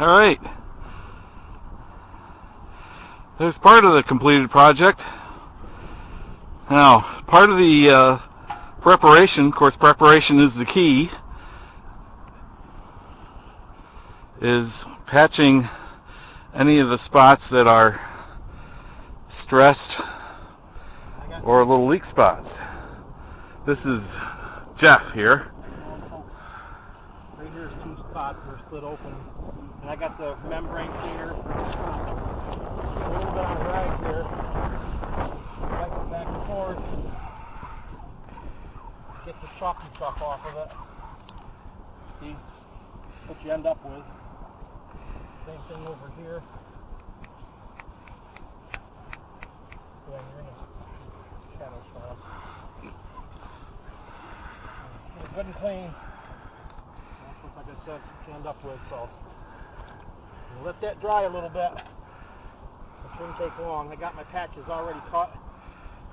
Alright, there's part of the completed project. Now, part of the preparation, of course preparation is the key, is patching any of the spots that are stressed or little leak spots. This is Jeff here. Right here's two spots that are split open, and I got the membrane cleaner. A little bit on rag here. Back and forth. Get the chalk and stuff off of it. See what you end up with. Same thing over here. Yeah, you're in a shadow spot. It's good and clean. That's what, like I said, you end up with. So you let that dry a little bit. It shouldn't take long. I got my patches already cut.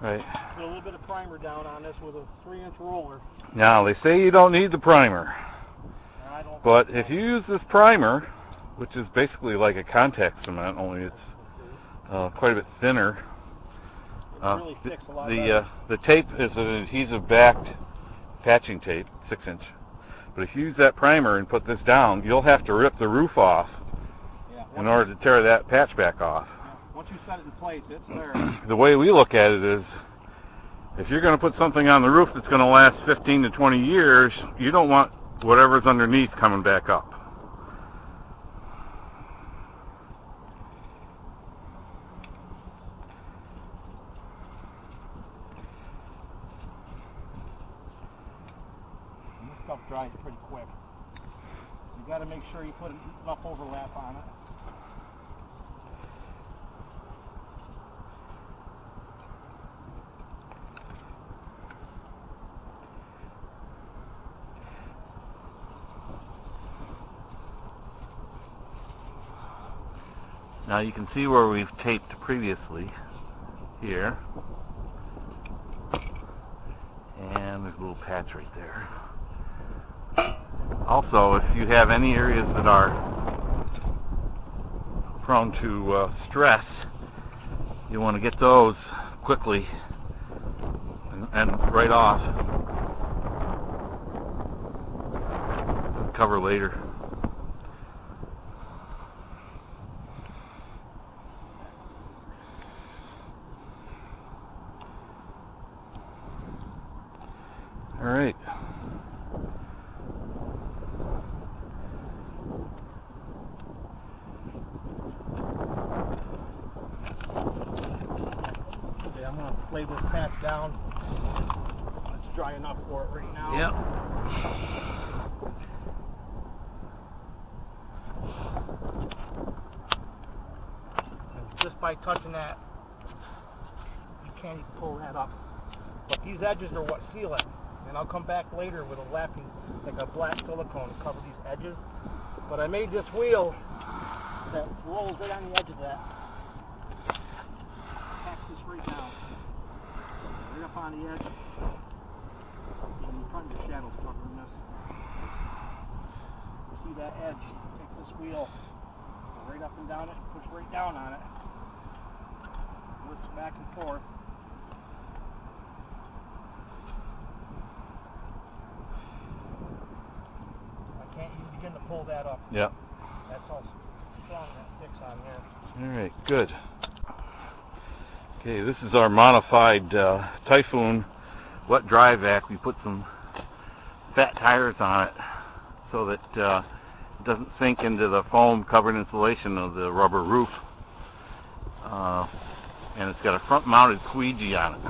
Right. Put a little bit of primer down on this with a 3-inch roller. Now they say you don't need the primer, I don't but if you use this primer, which is basically like a contact cement, only it's quite a bit thinner. Really sticks a lot better. The tape is an adhesive-backed patching tape, 6-inch. But if you use that primer and put this down, you'll have to rip the roof off in order to tear that patch back off. Yeah. Once you set it in place, it's there. The way we look at it is, if you're going to put something on the roof that's going to last 15 to 20 years, you don't want whatever's underneath coming back up. And this stuff dries pretty quick. You got to make sure you put enough overlap on it. Now you can see where we've taped previously here, and there's a little patch right there. Also, if you have any areas that are prone to stress, you want to get those quickly and right off. Cover later. All right. Okay, I'm going to lay this patch down. It's dry enough for it right now. Yep. And just by touching that, you can't even pull that up. But these edges are what seal it. And I'll come back later with a lapping, like a black silicone to cover these edges. But I made this wheel that rolls right on the edge of that. Pass this right down. Right up on the edge. And in front of the shadow's covering this. See that edge? Takes this wheel, go right up and down it, push right down on it. Lifts back and forth. Can't even begin to pull that up. Yep. That's how strong that sticks on here. All right, good. Okay, this is our modified Typhoon wet dry vac. We put some fat tires on it so that it doesn't sink into the foam covered insulation of the rubber roof. And it's got a front mounted squeegee on it.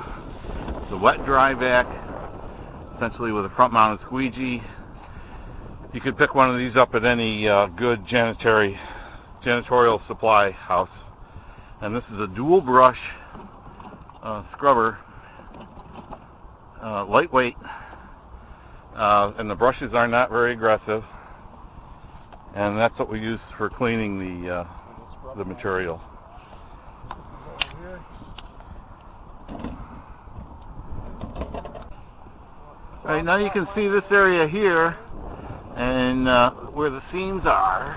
It's a wet dry vac, essentially with a front mounted squeegee. You could pick one of these up at any good janitorial supply house. And this is a dual brush scrubber, lightweight, and the brushes are not very aggressive. And that's what we use for cleaning the material. All right, now you can see this area here, and where the seams are.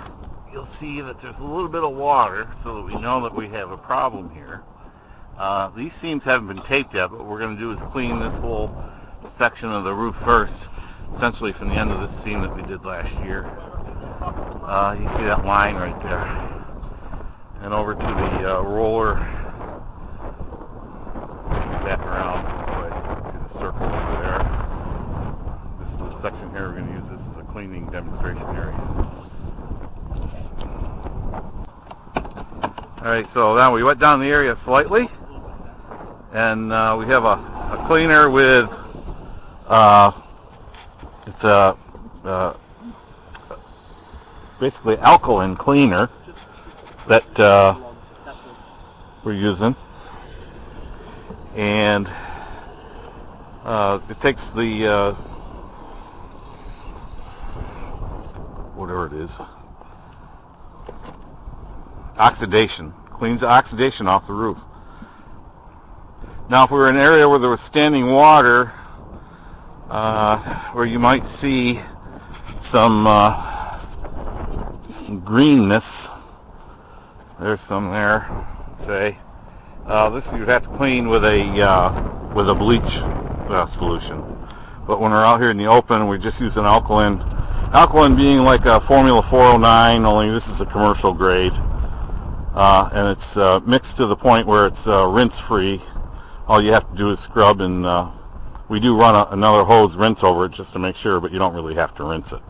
you'll see that there's a little bit of water, so that we know that we have a problem here. These seams haven't been taped yet, but what we're going to do is clean this whole section of the roof first, essentially from the end of this seam that we did last year. You see that line right there. And over to the roller, back around this way. You see the circle over there. This is the section here. We're going to use this as a cleaning demonstration area. Alright, so now we wet down the area slightly, and we have a cleaner with it's a basically alkaline cleaner that we're using, and it takes the whatever it is, oxidation, cleans the oxidation off the roof. Now, if we were in an area where there was standing water, where you might see some greenness, there's some there, say, this you'd have to clean with a bleach solution. But when we're out here in the open, we just use an alkaline being like a Formula 409, only this is a commercial grade, and it's mixed to the point where it's rinse free. All you have to do is scrub, and we do run another hose rinse over it just to make sure, but you don't really have to rinse it.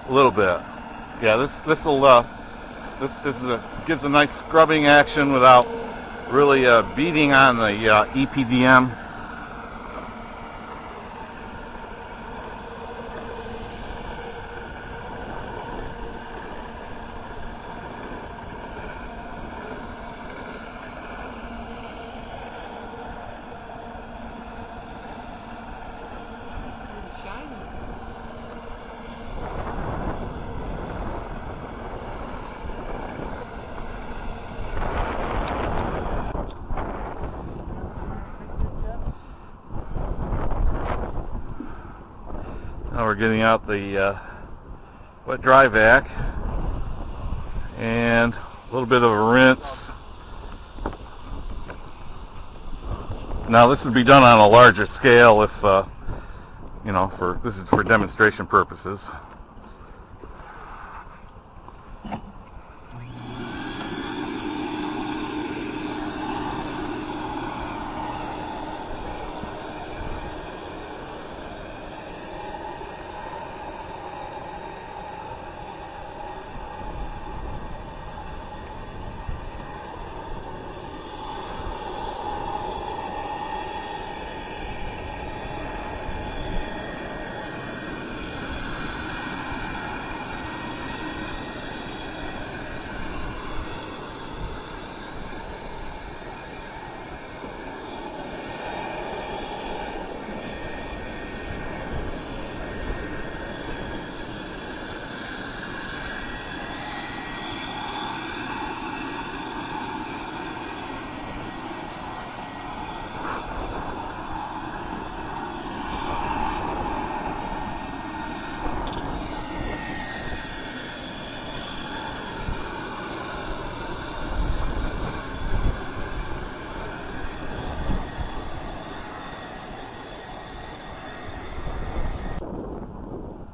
A little bit. Yeah, this gives a nice scrubbing action without really beating on the EPDM. Now we're getting out the wet dry vac and a little bit of a rinse. Now this would be done on a larger scale if you know, this is for demonstration purposes.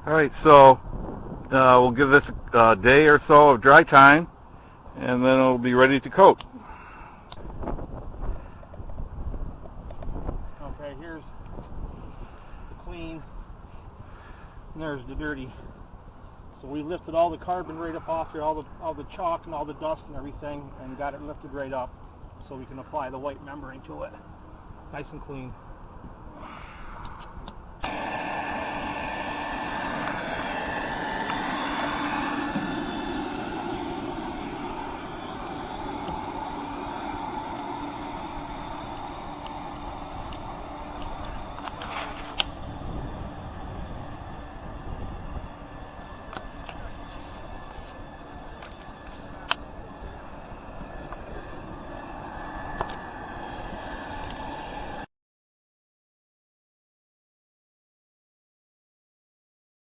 Alright, so we'll give this a day or so of dry time, and then it'll be ready to coat. Okay, here's the clean, and there's the dirty. So we lifted all the carbon right up off here, all the chalk and all the dust and everything, and got it lifted right up so we can apply the white membrane to it. Nice and clean.